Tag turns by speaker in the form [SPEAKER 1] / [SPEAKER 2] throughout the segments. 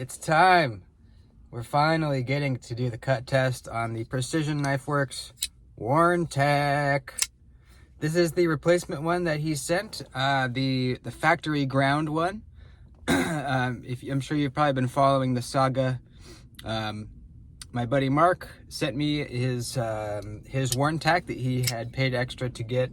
[SPEAKER 1] It's time. We're finally getting to do the cut test on the Precision Knife Works Wharntac. This is the replacement one that he sent, the factory ground one. I'm sure you've probably been following the saga. My buddy Mark sent me his Wharntac that he had paid extra to get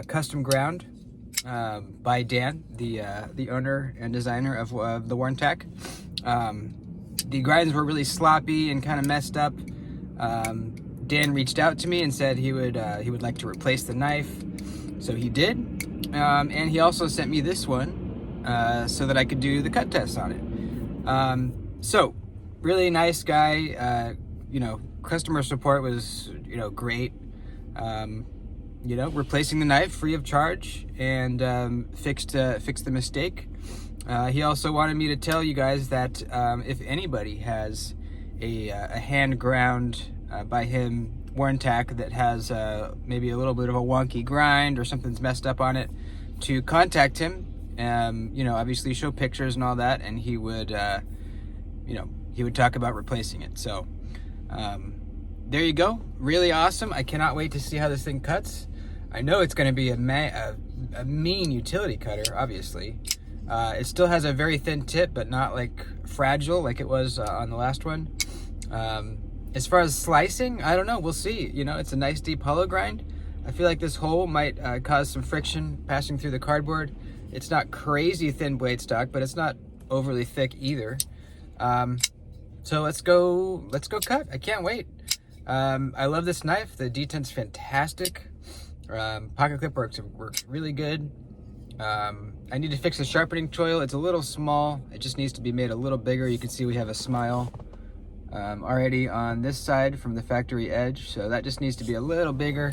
[SPEAKER 1] custom ground by Dan, the owner and designer of the Wharntac. The grinds were really sloppy and kind of messed up. Dan reached out to me and said he would like to replace the knife, so he did. And he also sent me this one so that I could do the cut test on it. So really nice guy. Customer support was great. Replacing the knife free of charge and fixed the mistake. He also wanted me to tell you guys that if anybody has a hand ground by him Wharntac that has maybe a little bit of a wonky grind or something's messed up on it, to contact him. Obviously show pictures and all that, and he would talk about replacing it. So there you go. Really awesome. I cannot wait to see how this thing cuts. I know it's going to be a mean utility cutter, obviously. It still has a very thin tip, but not like fragile like it was on the last one. As far as slicing, I don't know. We'll see. It's a nice deep hollow grind. I feel like this hole might cause some friction passing through the cardboard. It's not crazy thin blade stock, but it's not overly thick either. So let's go cut. I can't wait. I love this knife. The detent's fantastic. Pocket clip works really good. I need to fix the sharpening choil. It's a little small. It just needs to be made a little bigger. You can see we have a smile already on this side from the factory edge, so that just needs to be a little bigger,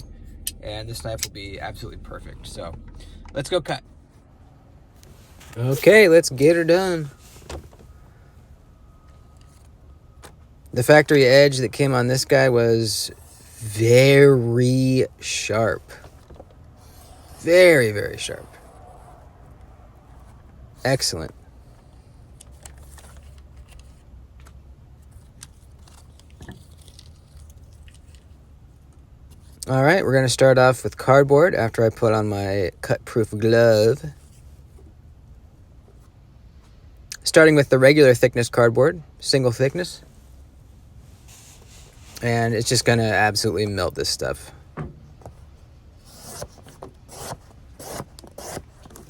[SPEAKER 1] and this knife will be absolutely perfect. So let's go cut. Okay, let's get her done. The factory edge that came on this guy was very sharp. Very, very sharp. Excellent. All right, we're going to start off with cardboard after I put on my cut-proof glove. Starting with the regular thickness cardboard, single thickness. And it's just going to absolutely melt this stuff.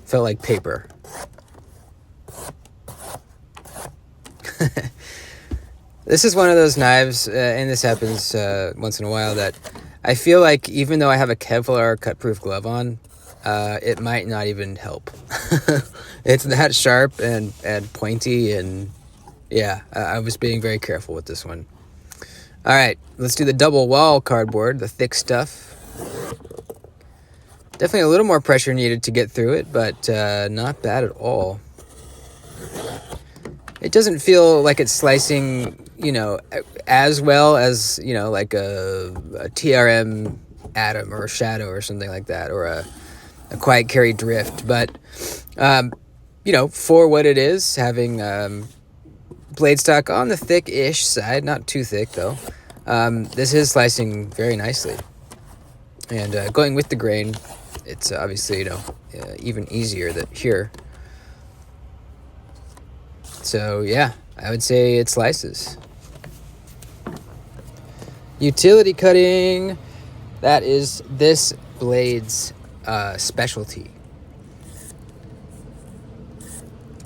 [SPEAKER 1] Felt like paper. This is one of those knives, and this happens once in a while, that I feel like even though I have a Kevlar cut-proof glove on, it might not even help. It's that sharp and pointy, and yeah, I was being very careful with this one. All right, let's do the double wall cardboard, the thick stuff. Definitely a little more pressure needed to get through it, but not bad at all. It doesn't feel like it's slicing, as well as, like a TRM Atom or a Shadow or something like that, or a Quiet Carry Drift. But, for what it is, having blade stock on the thick-ish side, not too thick though, this is slicing very nicely. And going with the grain, it's obviously, even easier here. So yeah, I would say it slices. Utility cutting, that is this blade's specialty.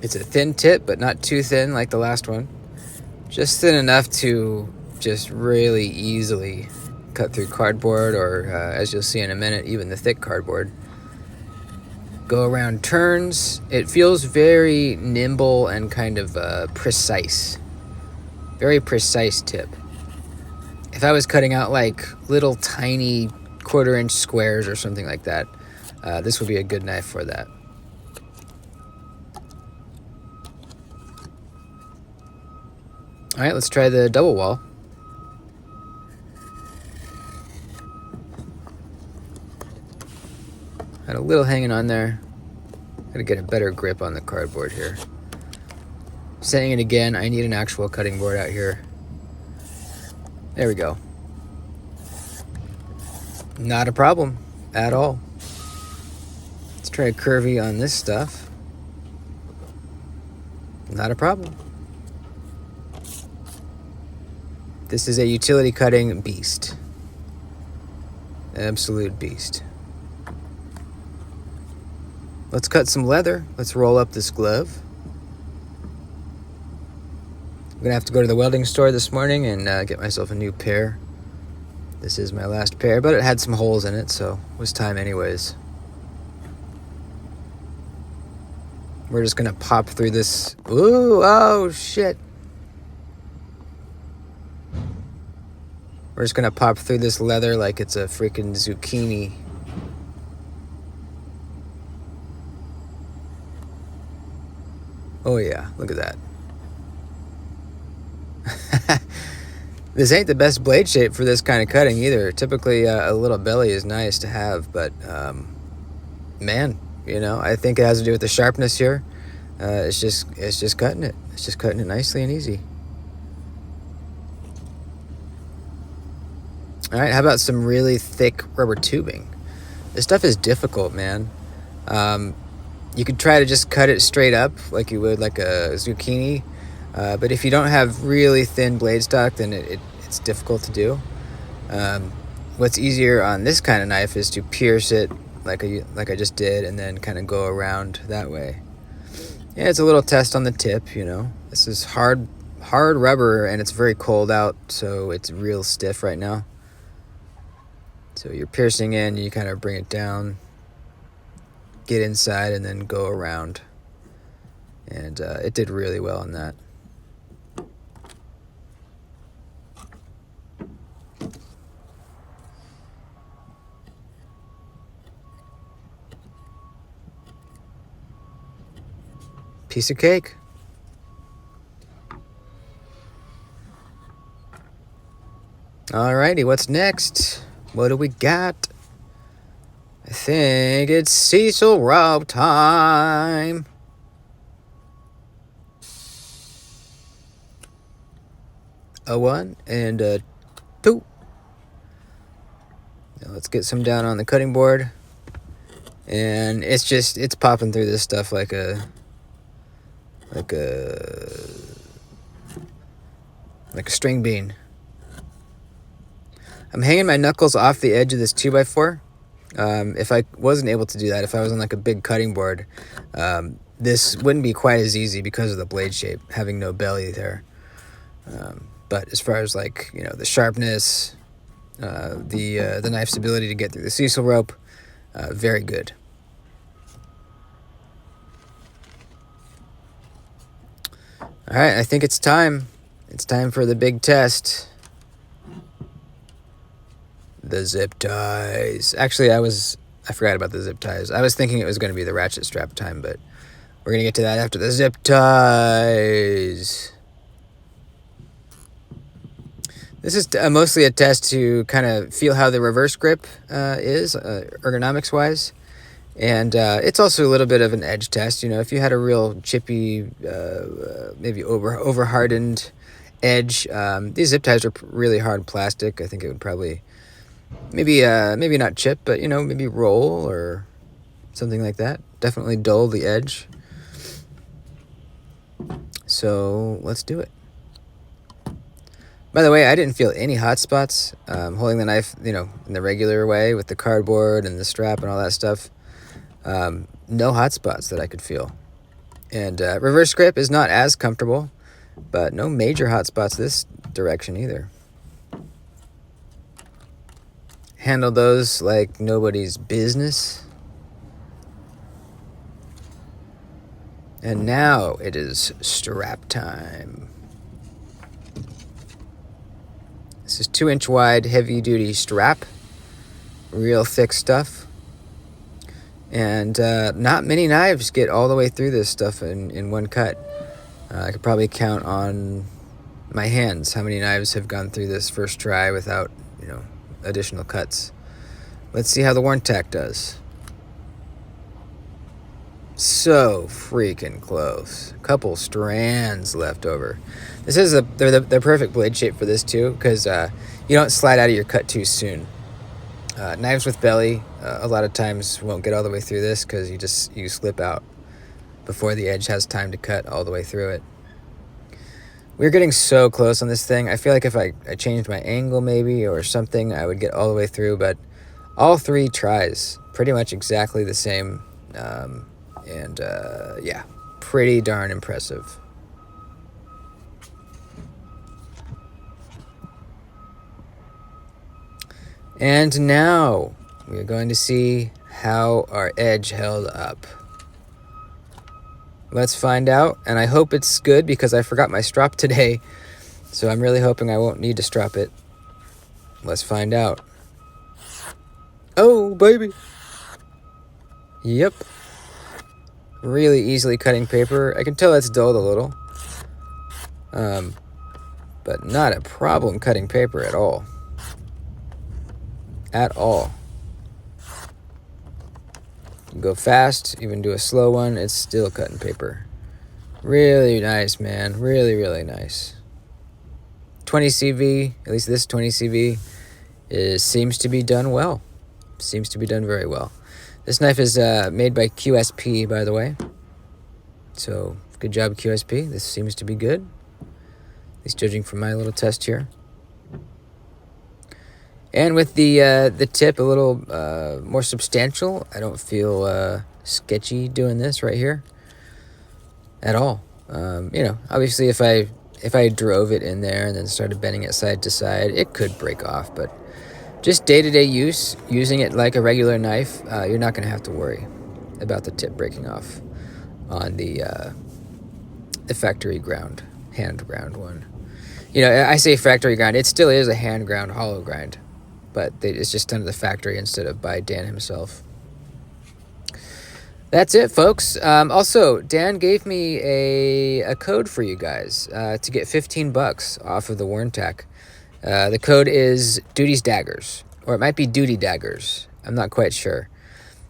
[SPEAKER 1] It's a thin tip, but not too thin like the last one. Just thin enough to just really easily cut through cardboard, or as you'll see in a minute, even the thick cardboard. Go around turns. It feels very nimble and kind of precise. Very precise tip. If I was cutting out like little tiny 1/4-inch squares or something like that, this would be a good knife for that. All right, let's try the double wall. Had a little hanging on there. Gotta get a better grip on the cardboard here. Saying it again, I need an actual cutting board out here. There we go. Not a problem at all. Let's try a curvy on this stuff. Not a problem. This is a utility cutting beast. Absolute beast. Let's cut some leather. Let's roll up this glove. I'm gonna have to go to the welding store this morning and get myself a new pair. This is my last pair, but it had some holes in it, so it was time anyways. We're just gonna pop through this. Ooh, oh shit. We're just gonna pop through this leather like it's a freaking zucchini. Oh yeah, look at that. This ain't the best blade shape for this kind of cutting either. Typically a little belly is nice to have, but man, you know, I think it has to do with the sharpness here. It's just cutting it. It's just cutting it nicely and easy. All right, how about some really thick rubber tubing? This stuff is difficult, man. You could try to just cut it straight up like you would like a zucchini. But if you don't have really thin blade stock, then it's difficult to do. What's easier on this kind of knife is to pierce it like I just did, and then kind of go around that way. Yeah, it's a little test on the tip, you know. This is hard rubber, and it's very cold out, so it's real stiff right now. So you're piercing in, you kind of bring it down, get inside, and then go around. And it did really well on that. Piece of cake. Alrighty, what's next? What do we got? I think it's Cecil rope time. A 1 and a 2. Now let's get some down on the cutting board. And it's popping through this stuff like a string bean. I'm hanging my knuckles off the edge of this 2x4. If I wasn't able to do that, if I was on like a big cutting board, this wouldn't be quite as easy because of the blade shape, having no belly there. But as far as like, you know, the sharpness, the knife's ability to get through the Cecil rope, very good. All right, I think it's time. It's time for the big test. The zip ties. Actually, I forgot about the zip ties. I was thinking it was going to be the ratchet strap time, but we're going to get to that after the zip ties. This is mostly a test to kind of feel how the reverse grip is, ergonomics-wise. And it's also a little bit of an edge test. You know, if you had a real chippy, maybe over-hardened edge, these zip ties are really hard plastic. I think it would probably... maybe not chip, but, you know, maybe roll or something like that. Definitely dull the edge. So let's do it. By the way, I didn't feel any hot spots holding the knife, you know, in the regular way with the cardboard and the strap and all that stuff. No hot spots that I could feel. And reverse grip is not as comfortable, but no major hot spots this direction either. Handle those like nobody's business. And now it is strap time. This is 2-inch wide, heavy duty strap. Real thick stuff. And not many knives get all the way through this stuff in one cut. I could probably count on my hands how many knives have gone through this first try without, you know, additional cuts. Let's see how the Wharntac does. So freaking close. A couple strands left over. This is the perfect blade shape for this too, because you don't slide out of your cut too soon. Knives with belly a lot of times won't get all the way through this because you slip out before the edge has time to cut all the way through it. We're getting so close on this thing. I feel like if I changed my angle maybe or something, I would get all the way through, but all 3 tries pretty much exactly the same. Yeah, pretty darn impressive. And now we're going to see how our edge held up. Let's find out, and I hope it's good because I forgot my strop today, so I'm really hoping I won't need to strop it. Let's find out. Oh, baby. Yep. Really easily cutting paper. I can tell it's dulled a little. But not a problem cutting paper at all. At all. You can go fast, even do a slow one, it's still cutting paper. Really nice, man. Really, really nice. 20 CV, at least this 20 CV, seems to be done well. Seems to be done very well. This knife is made by QSP, by the way. So, good job, QSP. This seems to be good. At least judging from my little test here. And with the tip a little more substantial, I don't feel sketchy doing this right here at all. You know, obviously if I drove it in there and then started bending it side to side, it could break off. But just day-to-day use, using it like a regular knife, you're not going to have to worry about the tip breaking off on the factory ground, hand ground one. You know, I say factory grind. It still is a hand ground hollow grind, but it's just done at the factory instead of by Dan himself. That's it, folks. Also, Dan gave me a code for you guys to get $15 off of the Wharntac. The code is Duty's Daggers, or it might be Duty Daggers. I'm not quite sure.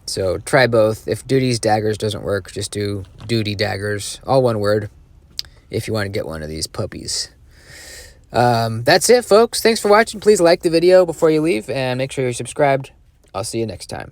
[SPEAKER 1] So try both. If Duty's Daggers doesn't work, just do Duty Daggers, all one word, if you want to get one of these puppies. That's it, folks. Thanks for watching. Please like the video before you leave and make sure you're subscribed. I'll see you next time.